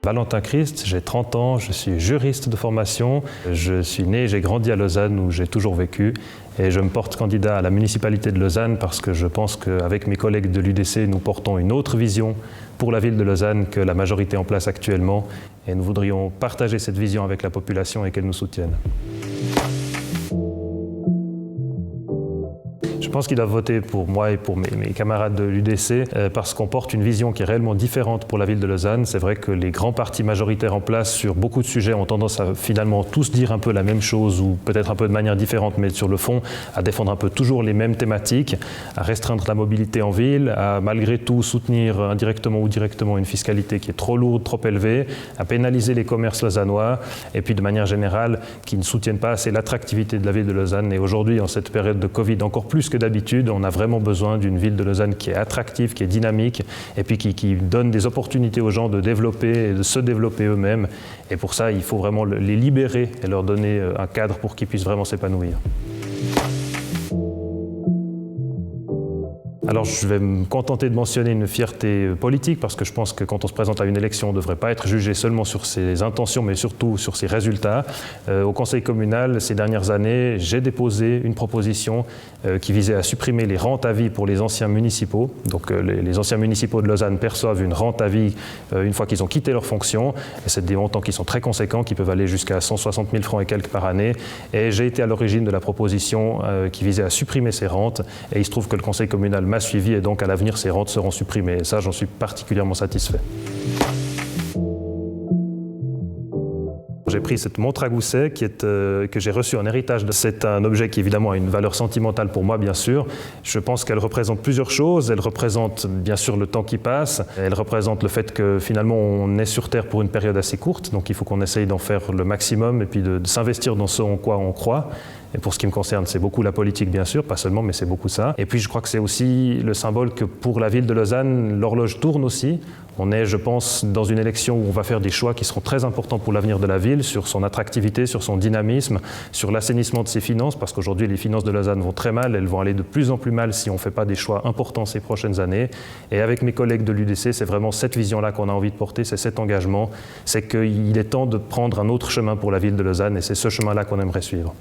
Valentin Christ, j'ai 30 ans, je suis juriste de formation. Je suis né et j'ai grandi à Lausanne où j'ai toujours vécu. Et je me porte candidat à la municipalité de Lausanne parce que je pense qu'avec mes collègues de l'UDC, nous portons une autre vision pour la ville de Lausanne que la majorité en place actuellement. Et nous voudrions partager cette vision avec la population et qu'elle nous soutienne. Je pense qu'ils doivent voter pour moi et pour mes camarades de l'UDC parce qu'on porte une vision qui est réellement différente pour la ville de Lausanne. C'est vrai que les grands partis majoritaires en place sur beaucoup de sujets ont tendance à finalement tous dire un peu la même chose ou peut-être un peu de manière différente, mais sur le fond, à défendre un peu toujours les mêmes thématiques, à restreindre la mobilité en ville, à malgré tout soutenir indirectement ou directement une fiscalité qui est trop lourde, trop élevée, à pénaliser les commerces lausannois et puis de manière générale qui ne soutiennent pas assez l'attractivité de la ville de Lausanne. Et aujourd'hui, en cette période de Covid, encore plus que d'habitude, on a vraiment besoin d'une ville de Lausanne qui est attractive, qui est dynamique et puis qui donne des opportunités aux gens de développer et de se développer eux-mêmes. Et pour ça, il faut vraiment les libérer et leur donner un cadre pour qu'ils puissent vraiment s'épanouir. Alors je vais me contenter de mentionner une fierté politique parce que je pense que quand on se présente à une élection, on ne devrait pas être jugé seulement sur ses intentions mais surtout sur ses résultats. Au conseil communal, ces dernières années, j'ai déposé une proposition qui visait à supprimer les rentes à vie pour les anciens municipaux. Donc les anciens municipaux de Lausanne perçoivent une rente à vie une fois qu'ils ont quitté leur fonction. Et c'est des montants qui sont très conséquents, qui peuvent aller jusqu'à 160 000 francs et quelques par année. Et j'ai été à l'origine de la proposition qui visait à supprimer ces rentes. Et il se trouve que le conseil communal m'a suivi et donc à l'avenir ces rentes seront supprimées. Et ça, j'en suis particulièrement satisfait. J'ai pris cette montre à gousset que j'ai reçue en héritage. C'est un objet qui évidemment a une valeur sentimentale pour moi, bien sûr. Je pense qu'elle représente plusieurs choses. Elle représente bien sûr le temps qui passe. Elle représente le fait que finalement on est sur Terre pour une période assez courte. Donc il faut qu'on essaye d'en faire le maximum et puis de s'investir dans ce en quoi on croit. Et pour ce qui me concerne, c'est beaucoup la politique, bien sûr, pas seulement, mais c'est beaucoup ça. Et puis je crois que c'est aussi le symbole que pour la ville de Lausanne, l'horloge tourne aussi. On est, je pense, dans une élection où on va faire des choix qui seront très importants pour l'avenir de la ville, sur son attractivité, sur son dynamisme, sur l'assainissement de ses finances, parce qu'aujourd'hui, les finances de Lausanne vont très mal, elles vont aller de plus en plus mal si on ne fait pas des choix importants ces prochaines années. Et avec mes collègues de l'UDC, c'est vraiment cette vision-là qu'on a envie de porter, c'est cet engagement, c'est qu'il est temps de prendre un autre chemin pour la ville de Lausanne, et c'est ce chemin-là qu'on aimerait suivre.